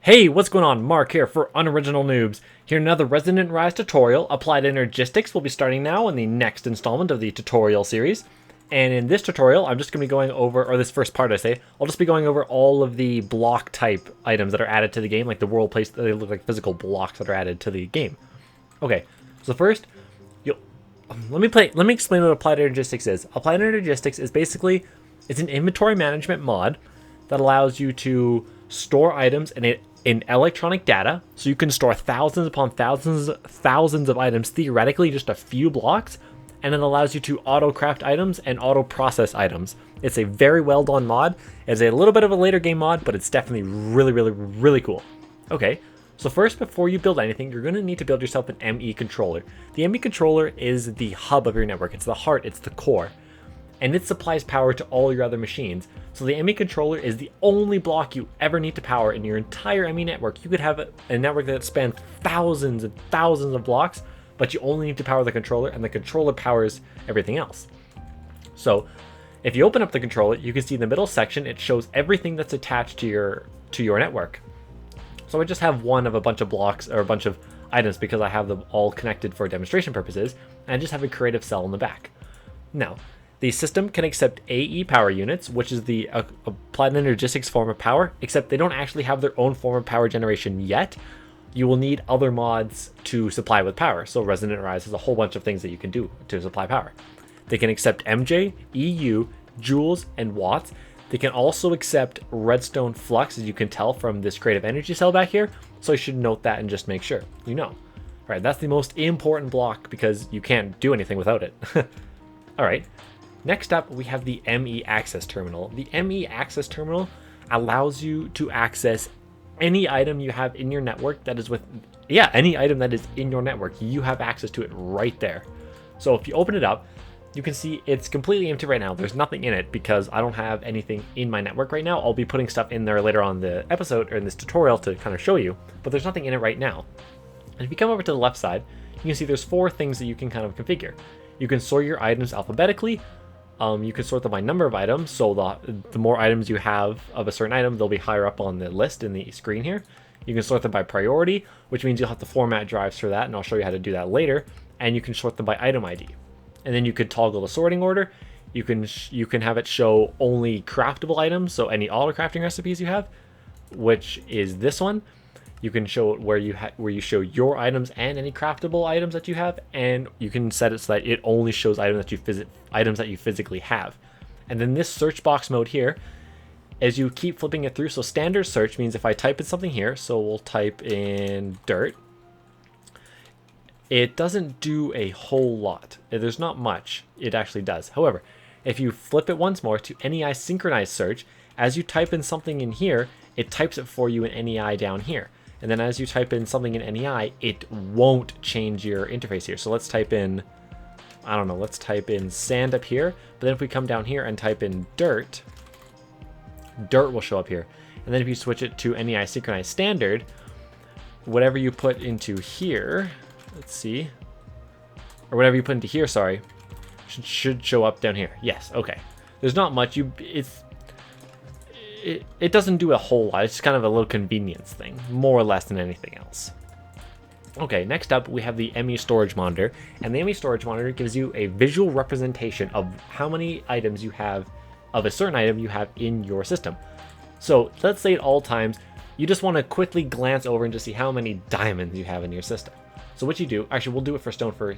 Hey, what's going on? Mark here for Unoriginal Noobs. Here in another Resonant Rise tutorial. Applied Energistics will be starting now in the next installment of the tutorial series. And in this tutorial, I'm just going to be going over, or this first part I say, I'll just be going over all of the block type items that are added to the game, like the world place, they look like physical blocks that are added to the game. Okay, so first, let me explain what Applied Energistics is. Applied Energistics is basically, it's an inventory management mod that allows you to store items in electronic data, so you can store thousands upon thousands of items, theoretically just a few blocks, and it allows you to auto craft items and auto process items. It's a very well done mod. It's a little bit of a later game mod, but it's definitely really cool. Okay, so first, before you build anything, you're going to need to build yourself an Emmy Controller. The Emmy Controller is the hub of your network. It's the heart, it's the core, and it supplies power to all your other machines. So the Emmy Controller is the only block you ever need to power in your entire Emmy network. You could have a network that spans thousands and thousands of blocks, but you only need to power the controller, and the controller powers everything else. So if you open up the controller, you can see in the middle section, it shows everything that's attached to your network. So I just have one of a bunch of blocks or a bunch of items because I have them all connected for demonstration purposes, and I just have a creative cell in the back. Now, the system can accept AE power units, which is the Applied Energistics form of power, except they don't actually have their own form of power generation yet. You will need other mods to supply with power. So Resonant Rise has a whole bunch of things that you can do to supply power. They can accept MJ, EU, joules, and watts. They can also accept redstone flux, as you can tell from this creative energy cell back here. So you should note that and just make sure you know. All right, that's the most important block because you can't do anything without it. All right. Next up, we have the ME Access Terminal. The ME Access Terminal allows you to access any item you have in your network that is any item that is in your network. You have access to it right there. So if you open it up, you can see it's completely empty right now. There's nothing in it because I don't have anything in my network right now. I'll be putting stuff in there later on in the episode or in this tutorial to kind of show you, but there's nothing in it right now. And if you come over to the left side, you can see there's 4 things that you can kind of configure. You can sort your items alphabetically. You can sort them by number of items, so the more items you have of a certain item, they'll be higher up on the list in the screen here. You can sort them by priority, which means you'll have to format drives for that, and I'll show you how to do that later. And you can sort them by item ID. And then you could toggle the sorting order. You can have it show only craftable items, so any auto crafting recipes you have, which is this one. You can show it where you show your items and any craftable items that you have, and you can set it so that it only shows items that you physically have. And then this search box mode here, as you keep flipping it through, so standard search means if I type in something here, so we'll type in dirt, it doesn't do a whole lot. There's not much it actually does. However, if you flip it once more to NEI synchronized search, as you type in something in here, it types it for you in NEI down here. And then as you type in something in NEI, it won't change your interface here. So let's type in, I don't know, let's type in sand up here. But then if we come down here and type in dirt, dirt will show up here. And then if you switch it to NEI synchronized standard, whatever you put into here, let's see, or whatever you put into here, sorry, should show up down here. Yes, okay. There's not much. It doesn't do a whole lot. It's just kind of a little convenience thing, more or less than anything else. Okay, next up we have the Emmy Storage Monitor, and the Emmy Storage Monitor gives you a visual representation of how many items you have of a certain item you have in your system. So let's say at all times you just want to quickly glance over and just see how many diamonds you have in your system. So what you do, actually we'll do it for stone for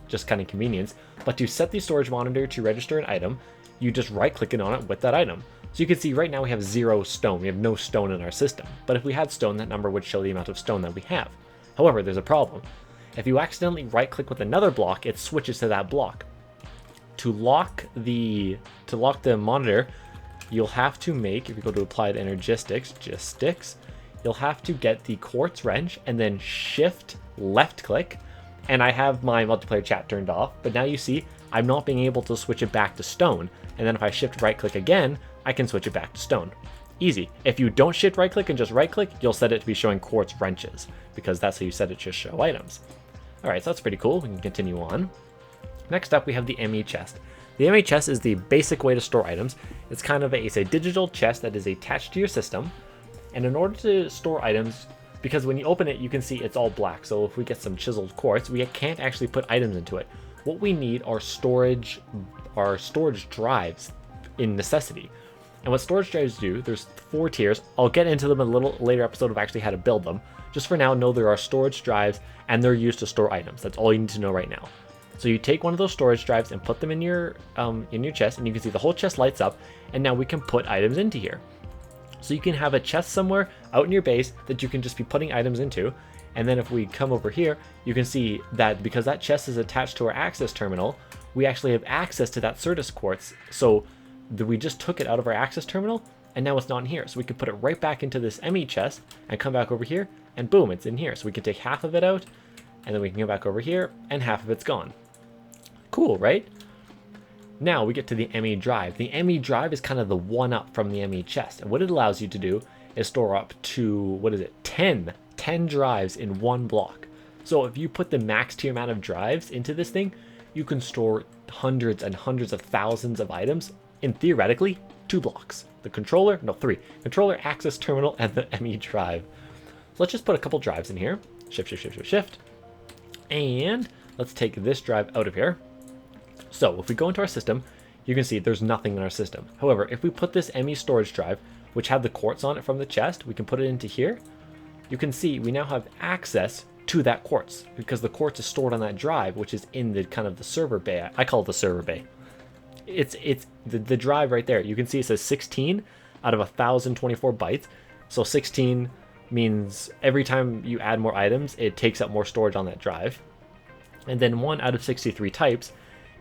just kind of convenience, but to set the storage monitor to register an item, you just right click it on it with that item. So you can see right now we have 0 stone. We have no stone in our system. But if we had stone, that number would show the amount of stone that we have. However, there's a problem. If you accidentally right click with another block, it switches to that block. To lock the monitor, you'll have to make, if you go to Applied Energistics, you'll have to get the quartz wrench and then shift left click. And I have my multiplayer chat turned off, but now you see I'm not being able to switch it back to stone. And then if I shift right click again, I can switch it back to stone. Easy. If you don't shift right click and just right click, you'll set it to be showing quartz wrenches because that's how you set it to show items. All right, so that's pretty cool. We can continue on. Next up, we have the Emmy Chest. The Emmy Chest is the basic way to store items. It's kind of it's a digital chest that is attached to your system. And in order to store items, because when you open it, you can see it's all black. So if we get some chiseled quartz, we can't actually put items into it. What we need are storage drives in necessity. And what storage drives do, there's 4 tiers. I'll get into them in a little later episode of actually how to build them. Just for now, know there are storage drives and they're used to store items. That's all you need to know right now. So you take one of those storage drives and put them in your chest, and you can see the whole chest lights up, and now we can put items into here. So you can have a chest somewhere out in your base that you can just be putting items into. And then if we come over here, you can see that because that chest is attached to our access terminal, we actually have access to that Certus quartz. So we just took it out of our access terminal, and now it's not in here. So we can put it right back into this Emmy chest and come back over here, and boom, it's in here. So we can take half of it out, and then we can go back over here, and half of it's gone. Cool, right? Now we get to the Emmy Drive. The Emmy Drive is kind of the one-up from the Emmy Chest. And what it allows you to do is store up to, 10 drives in one block. So if you put the max tier amount of drives into this thing, you can store hundreds and hundreds of thousands of items in theoretically 2 blocks. The controller, no 3. Controller, access terminal, and the Emmy Drive. So let's just put a couple drives in here. Shift, shift, shift, shift, shift. And let's take this drive out of here. So if we go into our system, you can see there's nothing in our system. However, if we put this Emmy storage drive, which had the quartz on it from the chest, we can put it into here. You can see we now have access to that quartz because the quartz is stored on that drive, which is in the kind of the server bay. I call it the server bay. It's the drive right there. You can see it says 16 out of 1024 bytes. So 16 means every time you add more items, it takes up more storage on that drive. And then 1 out of 63 types,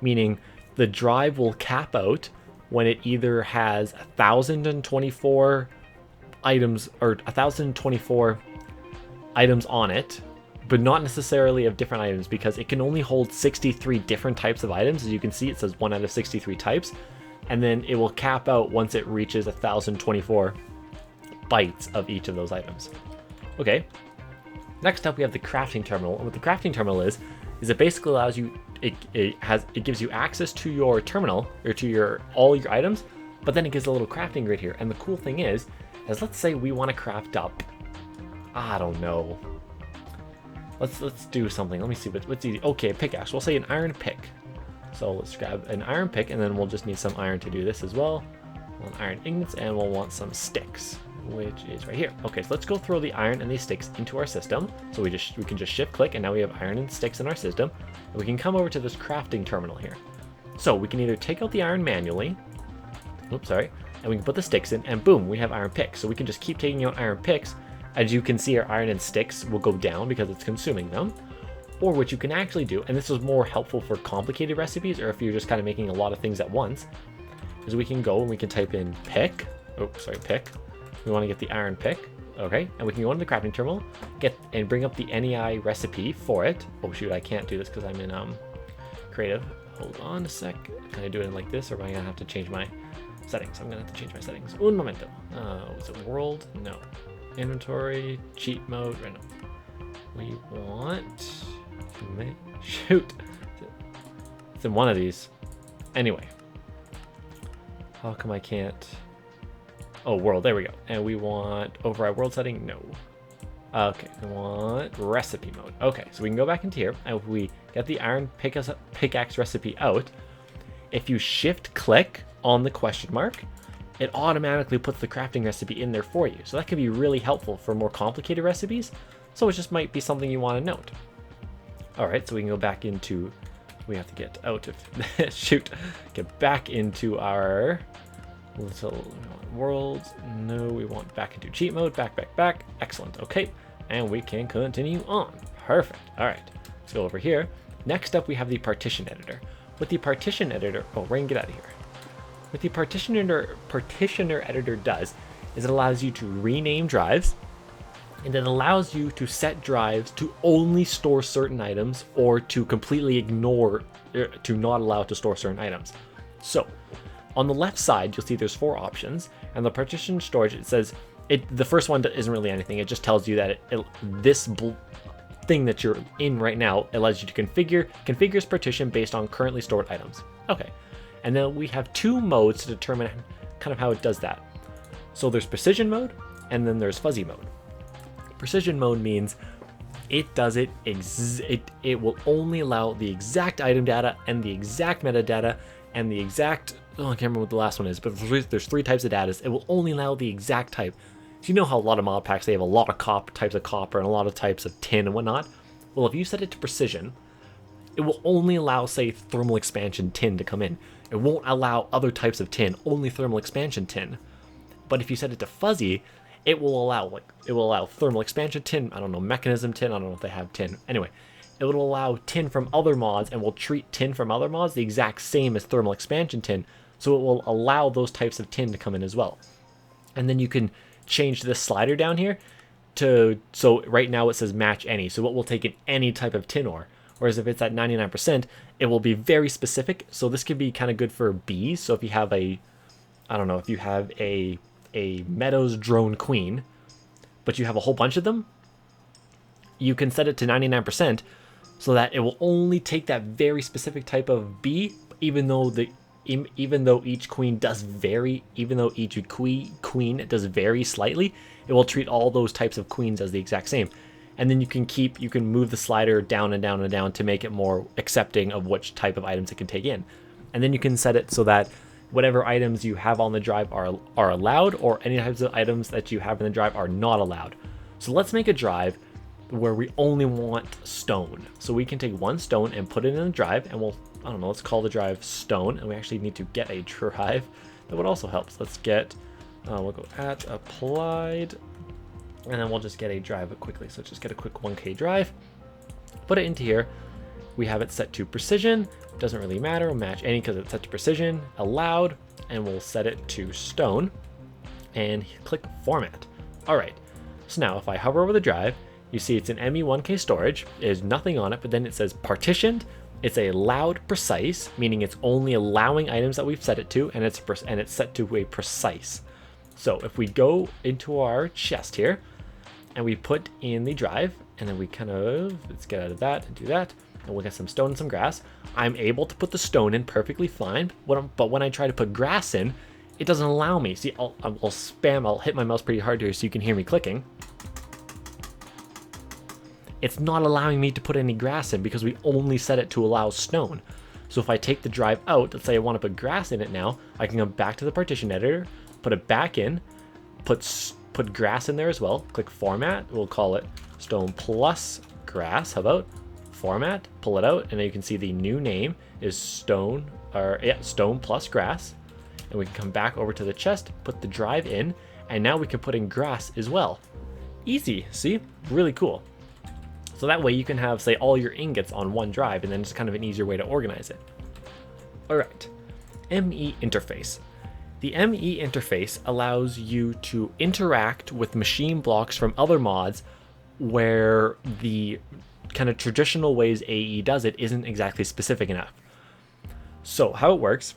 meaning the drive will cap out when it either has 1024 items or 1024 items on it, but not necessarily of different items, because it can only hold 63 different types of items. As you can see, it says 1 out of 63 types, and then it will cap out once it reaches 1024 bytes of each of those items. Okay, next up we have the crafting terminal. And what the crafting terminal is it basically allows you, it gives you access to your terminal, or to all your items, but then it gives a little crafting grid here. And the cool thing is let's say we want to craft up, I don't know, let's do something. Let me see what's easy. Okay, pickaxe. We'll say an iron pick. So let's grab an iron pick, and then we'll just need some iron to do this as well. We'll want iron ingots, and we'll want some sticks, which is right here. Okay, so let's go throw the iron and these sticks into our system. So we can just shift click, and now we have iron and sticks in our system. And we can come over to this crafting terminal here. So we can either take out the iron manually, oops, sorry, and we can put the sticks in, and boom, we have iron picks. So we can just keep taking out iron picks. As you can see, our iron and sticks will go down because it's consuming them. Or what you can actually do, and this is more helpful for complicated recipes, or if you're just kind of making a lot of things at once, is we can go and we can type in pick. Oh, sorry, pick. We want to get the iron pick. Okay, and we can go into the crafting terminal, and bring up the NEI recipe for it. Oh shoot, I can't do this because I'm in creative. Hold on a sec. Can I do it like this, or am I gonna have to change my settings? I'm gonna have to change my settings. Un momento. Was it world? No. Inventory, cheat mode, random. We want, shoot, it's in one of these. Anyway, how come I can't? Oh, world, there we go. And we want override world setting, no. Okay, we want recipe mode. Okay, so we can go back into here, and if we get the iron pickaxe recipe out, if you shift click on the question mark, it automatically puts the crafting recipe in there for you. So that can be really helpful for more complicated recipes. So it just might be something you want to note. All right, so we can go back into, we have to get out of, shoot, get back into our little worlds. No, we want back into cheat mode, back. Excellent, okay. And we can continue on. Perfect, all right. Let's go over here. Next up, we have the Partition Editor. With the Partition Editor, oh, Rain, get out of here. What the Partitioner Editor does is it allows you to rename drives, and it allows you to set drives to only store certain items, or to completely ignore, to not allow it to store certain items. So on the left side, you'll see there's 4 options, and the partition storage, it says, the first one isn't really anything. It just tells you that this thing that you're in right now allows you to configures partition based on currently stored items. Okay. And then we have 2 modes to determine kind of how it does that. So there's precision mode and then there's fuzzy mode. Precision mode means it does it will only allow the exact item data and the exact metadata and the exact, I can't remember what the last one is, but there's 3 types of data. It will only allow the exact type. So you know how a lot of mod packs, they have a lot of types of copper and a lot of types of tin and whatnot? Well, if you set it to precision, it will only allow, say, thermal expansion tin to come in. It won't allow other types of tin, only thermal expansion tin. But if you set it to fuzzy, it will allow thermal expansion tin, I don't know, mechanism tin, I don't know if they have tin. Anyway, it will allow tin from other mods and will treat tin from other mods the exact same as thermal expansion tin, so it will allow those types of tin to come in as well. And then you can change this slider down here to, so right now it says match any, so it will take in any type of tin ore. Whereas if it's at 99%, it will be very specific. So this could be kind of good for bees. So if you have a, I don't know, if you have a Meadows drone queen, but you have a whole bunch of them, you can set it to 99% so that it will only take that very specific type of bee, even though each queen does vary, even though each queen does vary slightly, it will treat all those types of queens as the exact same. And then you can move the slider down and down and down to make it more accepting of which type of items it can take in. And then you can set it so that whatever items you have on the drive are allowed, or any types of items that you have in the drive are not allowed. So let's make a drive where we only want stone. So we can take 1 stone and put it in the drive, and I don't know, let's call the drive stone, and we actually need to get a drive. That would also help. So let's get, we'll go at applied, and then we'll just get a drive quickly. So let's just get a quick 1K drive, put it into here. We have it set to precision, doesn't really matter, we'll match any because it's set to precision, allowed, and we'll set it to stone, and click format. All right, so now if I hover over the drive, you see it's an Emmy 1K storage, there's nothing on it, but then it says partitioned, it's a allowed precise, meaning it's only allowing items that we've set it to, and it's set to a precise. So if we go into our chest here, and we put in the drive, and then we let's get out of that and do that, and we'll get some stone and some grass. I'm able to put the stone in perfectly fine, but when I try to put grass in, it doesn't allow me. See, I'll hit my mouse pretty hard here so you can hear me clicking. It's not allowing me to put any grass in because we only set it to allow stone. So if I take the drive out, let's say I want to put grass in it now, I can go back to the partition editor, put it back in, put grass in there as well, click format, we'll call it stone plus grass. How about format, pull it out, and then you can see the new name is stone plus grass. And we can come back over to the chest, put the drive in, and now we can put in grass as well. Easy, see? Really cool. So that way you can have, say, all your ingots on one drive, and then it's kind of an easier way to organize it. All right, ME Interface. The ME interface allows you to interact with machine blocks from other mods where the kind of traditional ways AE does it isn't exactly specific enough. So how it works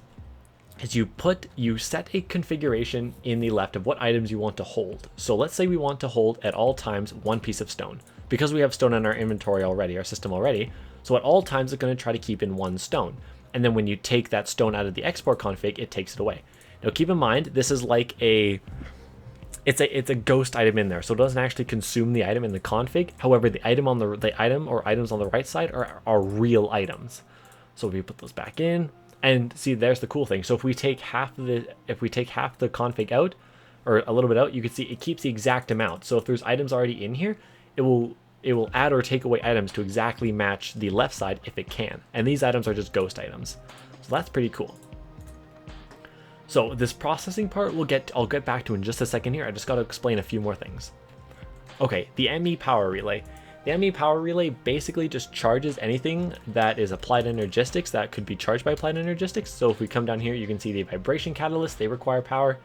is you set a configuration in the left of what items you want to hold. So let's say we want to hold at all times 1 piece of stone. Because we have stone in our inventory already, our system already, so at all times it's going to try to keep in 1 stone. And then when you take that stone out of the export config, it takes it away. Now keep in mind, this is like it's a ghost item in there, so it doesn't actually consume the item in the config. However, the item or items on the right side are real items. So we put those back in, and see, there's the cool thing. So if we take half the config out, or a little bit out, you can see it keeps the exact amount. So if there's items already in here, it will add or take away items to exactly match the left side if it can. And these items are just ghost items. So that's pretty cool. So this processing part I'll get back to in just a second here. I just got to explain a few more things. Okay, the ME power relay. The ME power relay basically just charges anything that is applied Energistics that could be charged by applied Energistics. So if we come down here, you can see the vibration catalysts, they require power,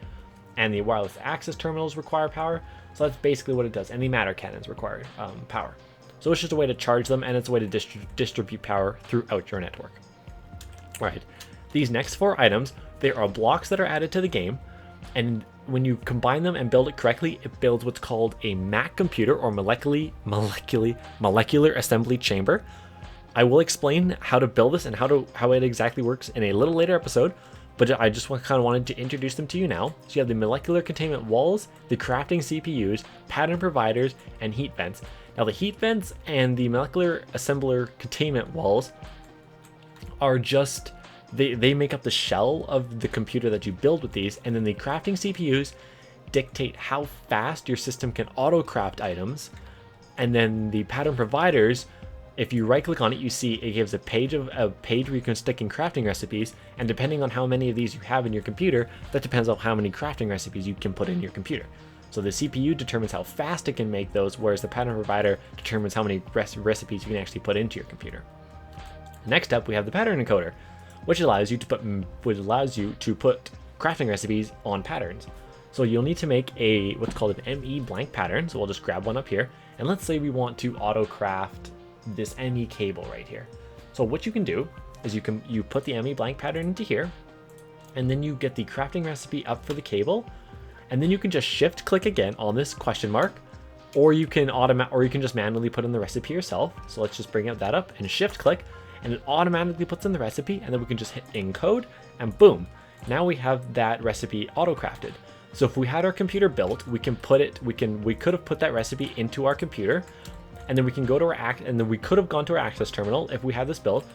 and the wireless access terminals require power. So that's basically what it does. And the matter cannons require power. So it's just a way to charge them, and it's a way to distribute power throughout your network. All right, these next 4 items, they are blocks that are added to the game, and when you combine them and build it correctly, it builds what's called a MAC computer, or molecular assembly chamber. I will explain how to build this and how it exactly works in a little later episode, but I just kind of wanted to introduce them to you now. So you have the molecular containment walls, the crafting CPUs, pattern providers, and heat vents. Now the heat vents and the molecular assembler containment walls are just, they make up the shell of the computer that you build with these, and then the crafting CPUs dictate how fast your system can auto craft items, and then the pattern providers, if you right click on it, you see it gives a page where you can stick in crafting recipes, and depending on how many of these you have in your computer, that depends on how many crafting recipes you can put in your computer. So the CPU determines how fast it can make those, whereas the pattern provider determines how many recipes you can actually put into your computer. Next up, we have the pattern encoder, which allows you to put crafting recipes on patterns. So you'll need to make what's called an ME blank pattern. So we'll just grab one up here, and let's say we want to auto craft this ME cable right here. So what you can do is you put the ME blank pattern into here, and then you get the crafting recipe up for the cable, and then you can just shift click again on this question mark, or you can just manually put in the recipe yourself. So let's just bring that up and shift click, and it automatically puts in the recipe, and then we can just hit encode, and boom, now we have that recipe auto crafted. So if we had our computer built, we could have put that recipe into our computer, and then we can go to we could have gone to our access terminal if we had this built,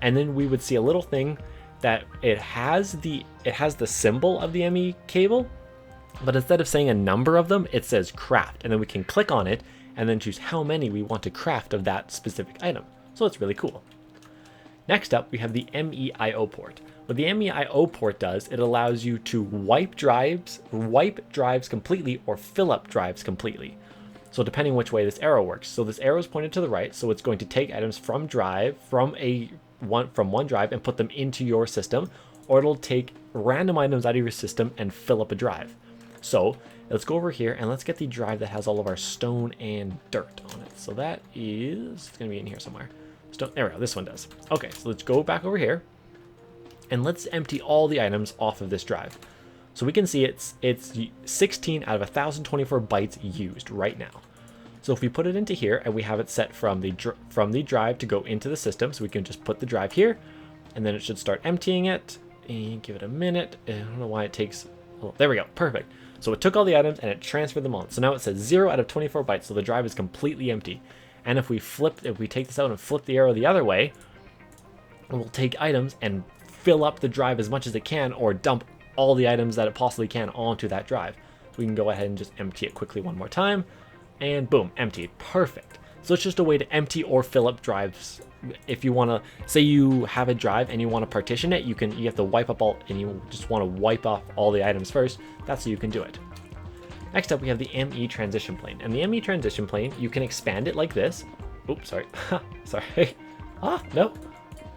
and then we would see a little thing that it has the symbol of the ME cable, but instead of saying a number of them, it says craft, and then we can click on it and then choose how many we want to craft of that specific item. So it's really cool. Next up, we have the MIO port. What the MIO port does, it allows you to wipe drives completely or fill up drives completely. So depending which way this arrow works. So this arrow is pointed to the right, so it's going to take items from one drive and put them into your system, or it'll take random items out of your system and fill up a drive. So let's go over here and let's get the drive that has all of our stone and dirt on it. So that is, it's going to be in here somewhere. Stone, there we go, this one does. Okay, so let's go back over here and let's empty all the items off of this drive. So we can see it's 16 out of 1024 bytes used right now. So if we put it into here and we have it set from the drive to go into the system, so we can just put the drive here, and then it should start emptying it. And give it a minute. I don't know why it takes. Oh, there we go. Perfect. So it took all the items and it transferred them on. So now it says 0 out of 24 bytes. So the drive is completely empty. And if we take this out and flip the arrow the other way, it will take items and fill up the drive as much as it can, or dump all the items that it possibly can onto that drive. So we can go ahead and just empty it quickly one more time, and boom, emptied. Perfect. So it's just a way to empty or fill up drives. If you want to, say you have a drive and you want to partition it, you have to wipe up all, and you just want to wipe off all the items first. That's how you can do it. Next up, we have the ME transition plane, and the ME transition plane, you can expand it like this. Oops, sorry. Sorry. No.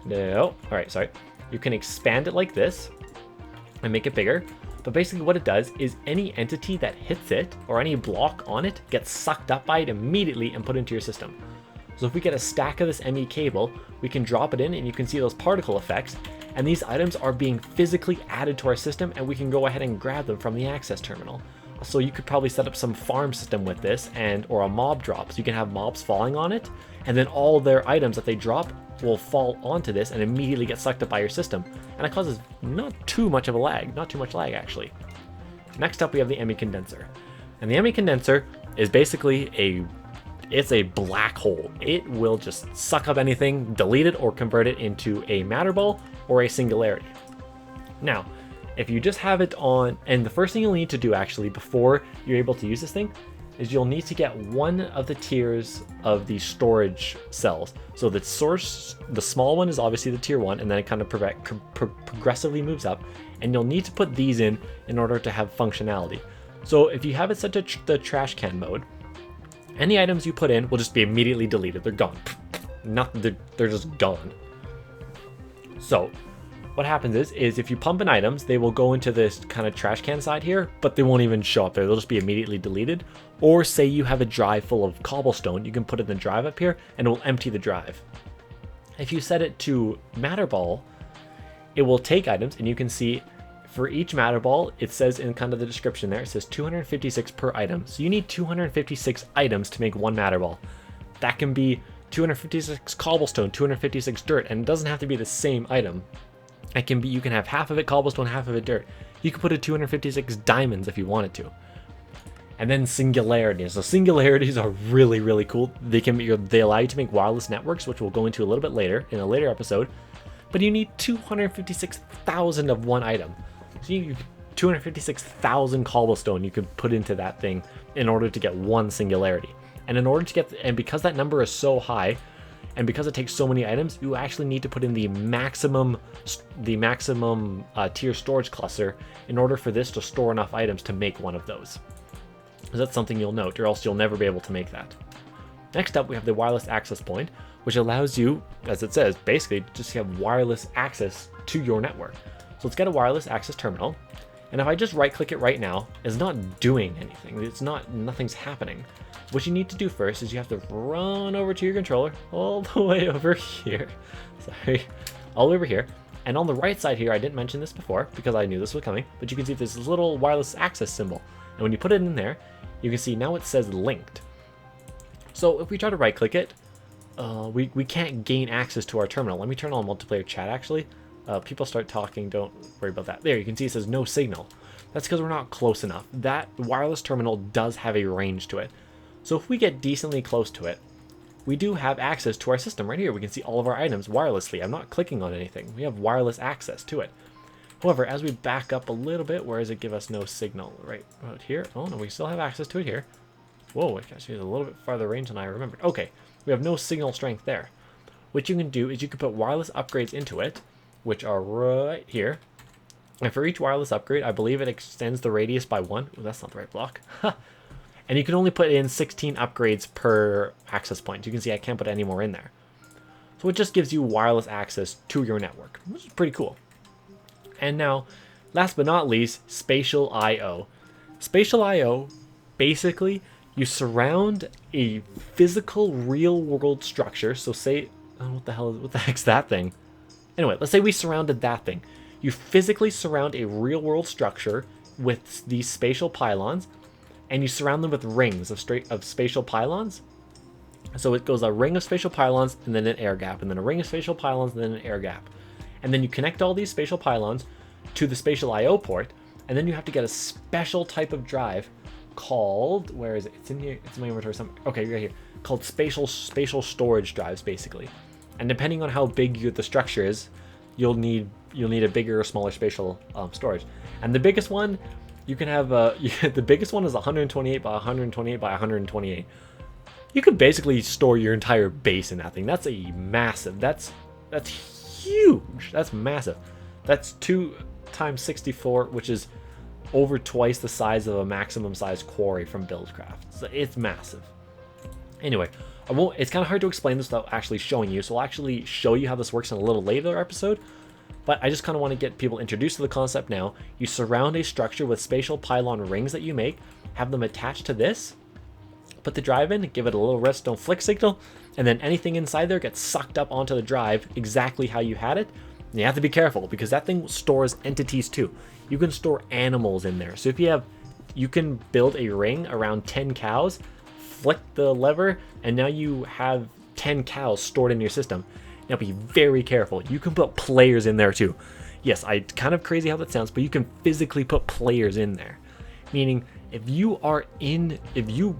All right, sorry. You can expand it like this and make it bigger. But basically what it does is any entity that hits it or any block on it gets sucked up by it immediately and put into your system. So if we get a stack of this ME cable, we can drop it in and you can see those particle effects, and these items are being physically added to our system, and we can go ahead and grab them from the access terminal. So you could probably set up some farm system with this, or a mob drop, so you can have mobs falling on it, and then all their items that they drop will fall onto this and immediately get sucked up by your system. And it causes not too much lag actually. Next up, we have the Emmy condenser. And the Emmy condenser is basically it's a black hole. It will just suck up anything, delete it, or convert it into a matter ball or a singularity. Now, if you just have it on, and the first thing you'll need to do actually before you're able to use this thing is you'll need to get one of the tiers of the storage cells. So the small one is obviously the tier 1, and then it kind of progressively moves up, and you'll need to put these in order to have functionality. So if you have it set to the trash can mode, any items you put in will just be immediately deleted. They're gone. They're just gone. So what happens is if you pump in items, they will go into this kind of trash can side here, but they won't even show up there. They'll just be immediately deleted. Or say you have a drive full of cobblestone, you can put it in the drive up here and it will empty the drive. If you set it to matter ball, it will take items, and you can see for each matter ball, it says in kind of the description there, it says 256 per item. So you need 256 items to make one matter ball. That can be 256 cobblestone, 256 dirt, and it doesn't have to be the same item. It can be, you can have half of it cobblestone, half of it dirt. You could put a 256 diamonds if you wanted to. And then singularities. So singularities are really, really cool. They allow you to make wireless networks, which we'll go into a little bit later in a later episode. But you need 256,000 of one item. So you 256,000 cobblestone you could put into that thing in order to get one singularity. And in order to get, and because that number is so high, and because it takes so many items, you actually need to put in the maximum tier storage cluster in order for this to store enough items to make one of those. So that's something you'll note, or else you'll never be able to make that. Next up, we have the wireless access point, which allows you, as it says, basically just have wireless access to your network. So let's get a wireless access terminal. And if I just right click it right now, it's not doing anything. Nothing's happening. What you need to do first is you have to run over to your controller all the way over here. Sorry, all the way over here. And on the right side here, I didn't mention this before because I knew this was coming, but you can see this little wireless access symbol. And when you put it in there, you can see now it says linked. So if we try to right click it, we can't gain access to our terminal. Let me turn on multiplayer chat actually. People start talking, don't worry about that. There, you can see it says no signal. That's because we're not close enough. That wireless terminal does have a range to it. So if we get decently close to it, we do have access to our system right here. We can see all of our items wirelessly. I'm not clicking on anything. We have wireless access to it. However, as we back up a little bit, where does it give us no signal? Right out here. Oh no, we still have access to it here. Whoa, it actually has a little bit farther range than I remembered. Okay, we have no signal strength there. What you can do is you can put wireless upgrades into it, which are right here. And for each wireless upgrade, I believe it extends the radius by 1. Ooh, that's not the right block. And you can only put in 16 upgrades per access point. You can see I can't put any more in there. So it just gives you wireless access to your network, which is pretty cool. And now, last but not least, Spatial I/O. Spatial I/O, basically, you surround a physical real-world structure. So say, oh, what the heck's that thing? Anyway, let's say we surrounded that thing. You physically surround a real-world structure with these spatial pylons, and you surround them with rings of spatial pylons. So it goes a ring of spatial pylons, and then an air gap, and then a ring of spatial pylons, and then an air gap. And then you connect all these spatial pylons to the Spatial I/O port, and then you have to get a special type of drive called, where is it? It's in here, it's in my inventory somewhere. Okay, right here. Called spatial storage drives, basically. And depending on how big the structure is, you'll need a bigger or smaller spatial storage. And the biggest one, you can have the biggest one is 128 by 128 by 128. You could basically store your entire base in that thing. That's a massive. That's huge. That's massive. That's 2 times 64, which is over twice the size of a maximum size quarry from Buildcraft. So it's massive. Anyway, it's kind of hard to explain this without actually showing you, so I'll actually show you how this works in a little later episode. But I just kind of want to get people introduced to the concept now. You surround a structure with spatial pylon rings that you make, have them attached to this, put the drive in, give it a little redstone flick signal, and then anything inside there gets sucked up onto the drive exactly how you had it. And you have to be careful because that thing stores entities too. You can store animals in there. So if you can build a ring around 10 cows, flick the lever, and now you have 10 cows stored in your system. Now be very careful. You can put players in there too. Yes, kind of crazy how that sounds, but you can physically put players in there. Meaning, if you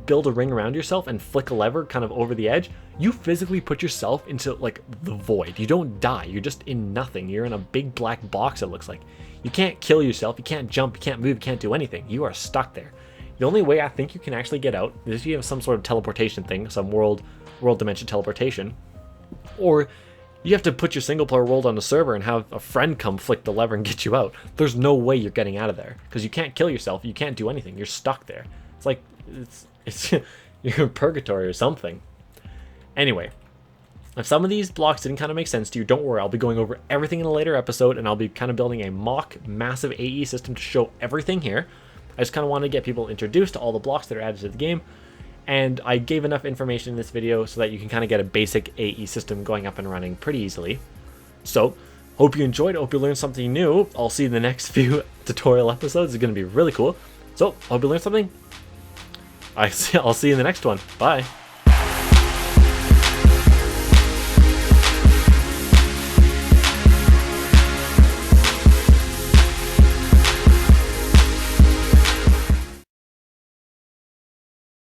build a ring around yourself and flick a lever kind of over the edge, you physically put yourself into like the void. You don't die. You're just in nothing. You're in a big black box, it looks like. You can't kill yourself. You can't jump. You can't move. You can't do anything. You are stuck there. The only way I think you can actually get out is if you have some sort of teleportation thing, some world dimension teleportation, or you have to put your single player world on the server and have a friend come flick the lever and get you out. There's no way you're getting out of there because you can't kill yourself. You can't do anything. You're stuck there. It's like it's you're in purgatory or something. Anyway, if some of these blocks didn't kind of make sense to you, don't worry. I'll be going over everything in a later episode, and I'll be kind of building a mock massive AE system to show everything here. I just kind of want to get people introduced to all the blocks that are added to the game. And I gave enough information in this video so that you can kind of get a basic AE system going up and running pretty easily. So, hope you enjoyed. Hope you learned something new. I'll see you in the next few tutorial episodes. It's going to be really cool. So, hope you learned something. I'll see you in the next one. Bye.